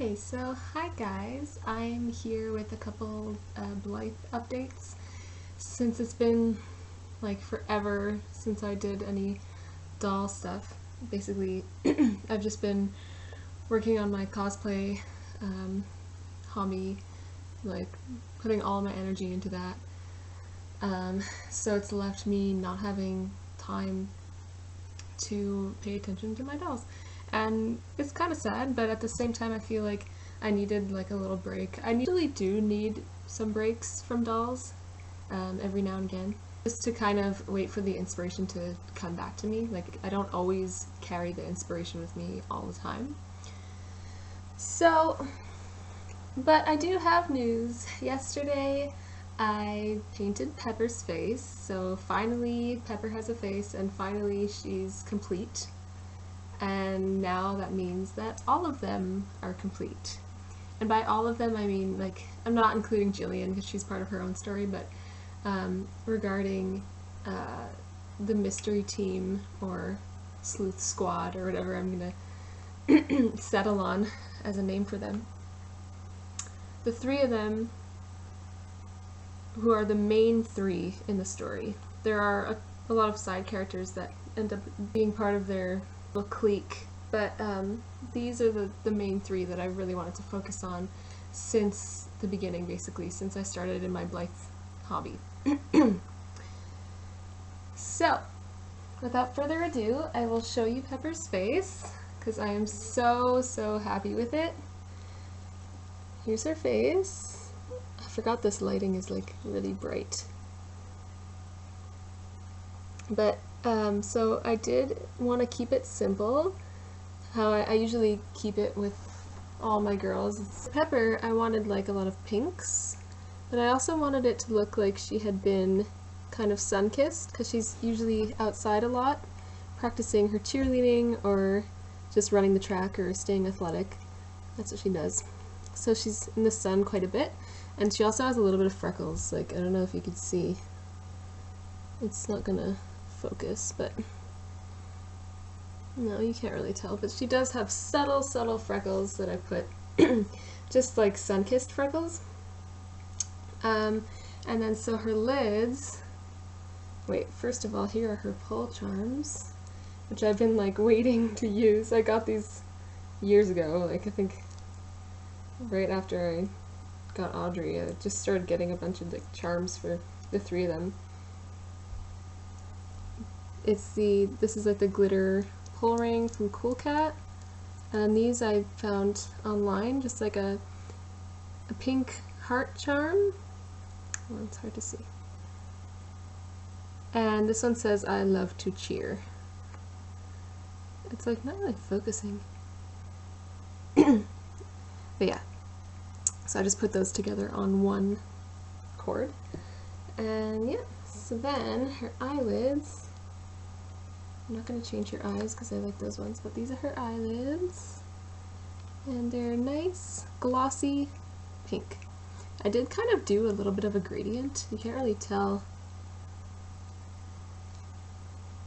Okay, so hi guys, I'm here with a couple Blythe updates since it's been like forever since I did any doll stuff. Basically, I've just been working on my cosplay hobby, like putting all my energy into that. So it's left me not having time to pay attention to my dolls. And it's kind of sad, but at the same time I feel like I needed like a little break. I usually do need some breaks from dolls every now and again, just to kind of wait for the inspiration to come back to me. Like, I don't always carry the inspiration with me all the time. So, but I do have news. Yesterday I painted Pepper's face, so finally Pepper has a face and finally she's complete. And now that means that all of them are complete. And by all of them I mean, like, I'm not including Jillian because she's part of her own story, but regarding the mystery team or Sleuth squad or whatever I'm gonna settle on as a name for them. The three of them who are the main three in the story. There are a lot of side characters that end up being part of their little clique, but these are the main three that I really wanted to focus on since the beginning, basically, since I started in my Blythe hobby. So, without further ado, I will show you Pepper's face, because I am so happy with it. Here's her face. I forgot this lighting is like really bright. But so I did want to keep it simple, how I usually keep it with all my girls. Pepper, I wanted like a lot of pinks, but I also wanted it to look like she had been kind of sun-kissed, because she's usually outside a lot, practicing her cheerleading or just running the track or staying athletic. That's what she does. So she's in the sun quite a bit, and she also has a little bit of freckles. Like, I don't know if you can see. It's not gonna focus, but no, you can't really tell, but she does have subtle freckles that I put just like sun-kissed freckles. And then so her lids, wait, first of all, here are her pole charms, which I've been like waiting to use. I got these years ago, like I think right after I got Audrey. I just started getting a bunch of like charms for the three of them. This is like the glitter pull ring from Cool Cat, and these I found online, just like a pink heart charm. Oh, it's hard to see. And this one says, "I love to cheer." It's like not really focusing. But yeah, so I just put those together on one cord. And yeah, so then her eyelids, I'm not going to change her eyes because I like those ones, but these are her eyelids, and they're nice glossy pink. I did kind of do a little bit of a gradient. You can't really tell.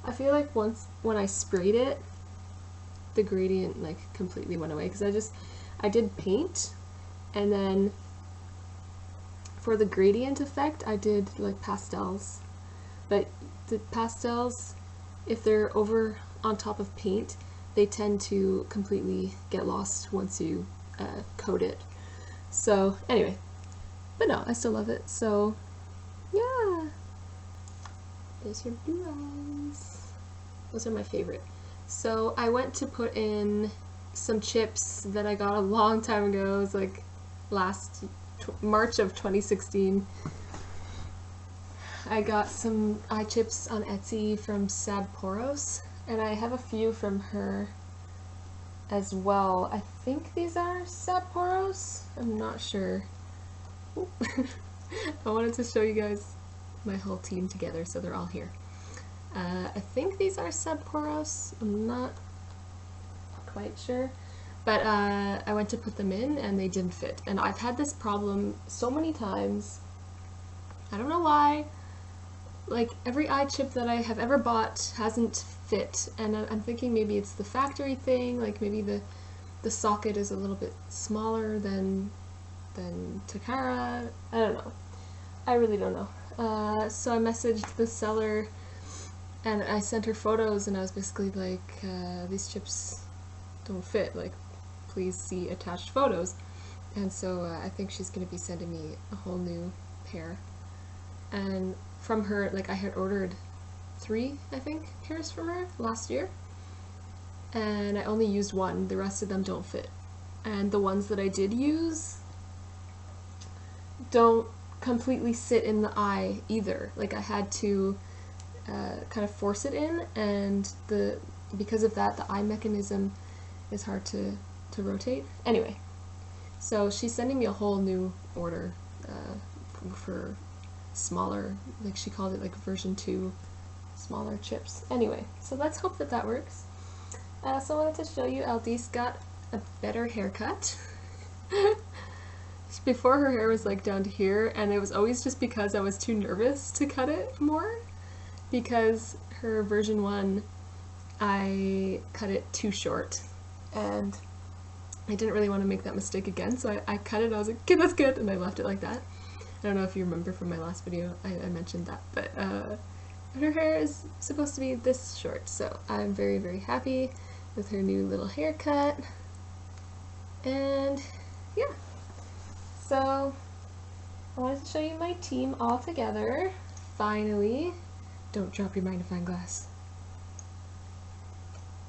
I feel like when I sprayed it, the gradient like completely went away, because I did paint, and then for the gradient effect I did like pastels, but the pastels, if they're over on top of paint, they tend to completely get lost once you coat it. So anyway, but no, I still love it. So yeah, there's your blue eyes. Those are my favorite. So I went to put in some chips that I got a long time ago. It was like last March of 2016. I got some eye chips on Etsy from Sabporos, and I have a few from her as well. I think these are Sabporos. I'm not sure. I wanted to show you guys my whole team together, so they're all here. I think these are Sabporos. I'm not quite sure. But I went to put them in and they didn't fit. And I've had this problem so many times. I don't know why. Like, every eye chip that I have ever bought hasn't fit. And I'm thinking maybe it's the factory thing, like maybe the socket is a little bit smaller than Takara. I don't know. I really don't know. So I messaged the seller and I sent her photos and I was basically like, these chips don't fit, like please see attached photos. And so I think she's going to be sending me a whole new pair. And from her, like I had ordered 3, I think, pairs from her last year. And I only used 1, the rest of them don't fit. And the ones that I did use don't completely sit in the eye either. Like I had to kind of force it in, and because of that, the eye mechanism is hard to rotate. Anyway, so she's sending me a whole new order for smaller, like she called it like version 2, smaller chips. Anyway, so let's hope that that works. So I wanted to show you Aldie's got a better haircut. Before her hair was like down to here, and it was always just because I was too nervous to cut it more, because her version 1 I cut it too short and I didn't really want to make that mistake again, so I cut it. I was like, okay, that's good, and I left it like that. I don't know if you remember from my last video, I mentioned that, but her hair is supposed to be this short, so I'm very, very happy with her new little haircut. And yeah, so I wanted to show you my team all together, finally. Don't drop your magnifying glass.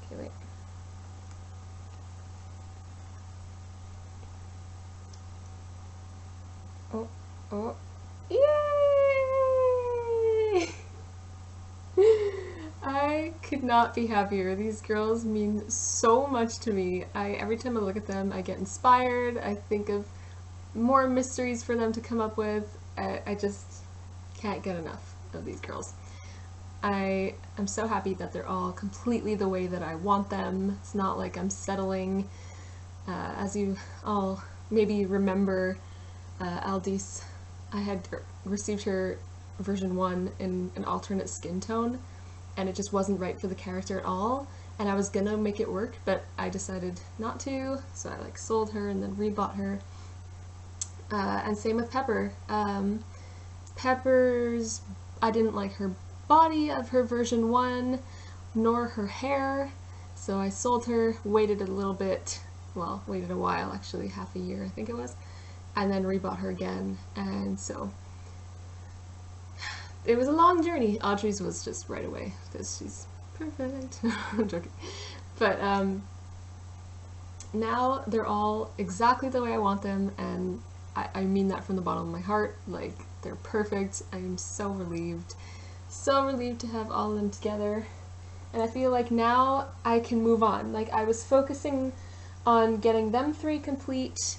Okay, wait. Oh, oh, yay! I could not be happier. These girls mean so much to me. Every time I look at them, I get inspired. I think of more mysteries for them to come up with. I just can't get enough of these girls. I am so happy that they're all completely the way that I want them. It's not like I'm settling. As you all maybe remember, Aldis, I had received her version 1 in an alternate skin tone, and it just wasn't right for the character at all, and I was gonna make it work, but I decided not to, so I like sold her and then rebought her. And same with Pepper. Pepper's, I didn't like her body of her version 1, nor her hair, so I sold her, waited a little bit, well, waited a while, actually half a year I think it was, and then rebought her again, and so it was a long journey. Audrey's was just right away, because she's perfect. I'm joking. But now they're all exactly the way I want them, and I mean that from the bottom of my heart. Like, they're perfect. I am so relieved to have all of them together, and I feel like now I can move on. Like, I was focusing on getting them 3 complete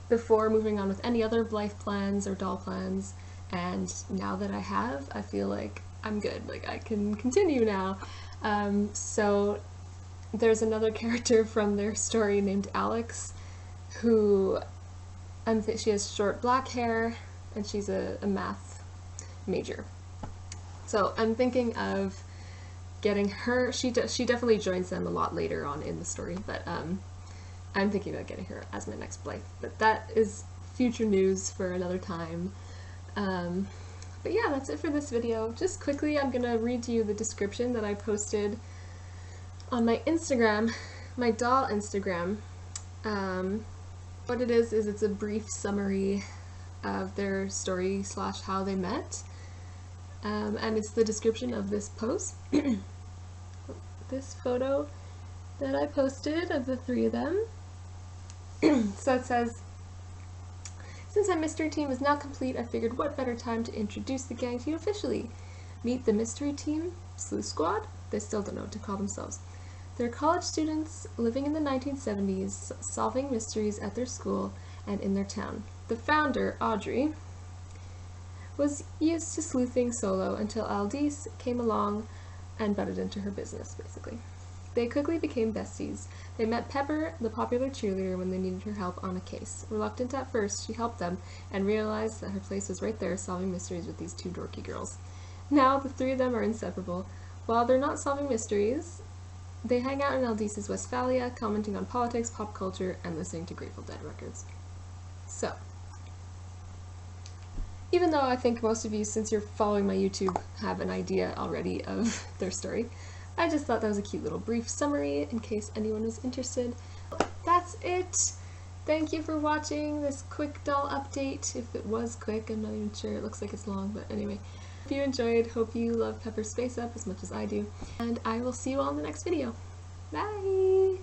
before moving on with any other Blythe plans or doll plans, and now that I have, I feel like I'm good. Like, I can continue now. So there's another character from their story named Alex, who she has short black hair, and she's a math major. So I'm thinking of getting her. She definitely joins them a lot later on in the story, but I'm thinking about getting her as my next Blythe. But that is future news for another time. But yeah, that's it for this video. Just quickly, I'm gonna read to you the description that I posted on my Instagram, my doll Instagram. What it is it's a brief summary of their story / how they met. And it's the description of this post. This photo that I posted of the 3 of them. So it says, "Since our mystery team is now complete, I figured what better time to introduce the gang to you officially. Meet the mystery team, Sleuth Squad." They still don't know what to call themselves. They're college students living in the 1970s, solving mysteries at their school and in their town. The founder, Audrey, was used to sleuthing solo until Aldis came along and butted into her business, basically. They quickly became besties. They met Pepper, the popular cheerleader, when they needed her help on a case. Reluctant at first, she helped them and realized that her place was right there solving mysteries with these 2 dorky girls. Now the 3 of them are inseparable. While they're not solving mysteries, They hang out in Aldice's Westphalia, commenting on politics, pop culture, and listening to Grateful Dead records. So, even though I think most of you, since you're following my YouTube, have an idea already of their story, I just thought that was a cute little brief summary in case anyone was interested. That's it! Thank you for watching this quick doll update. If it was quick, I'm not even sure. It looks like it's long, but anyway. If you enjoyed, hope you love Pepper's Space Up as much as I do. And I will see you all in the next video. Bye!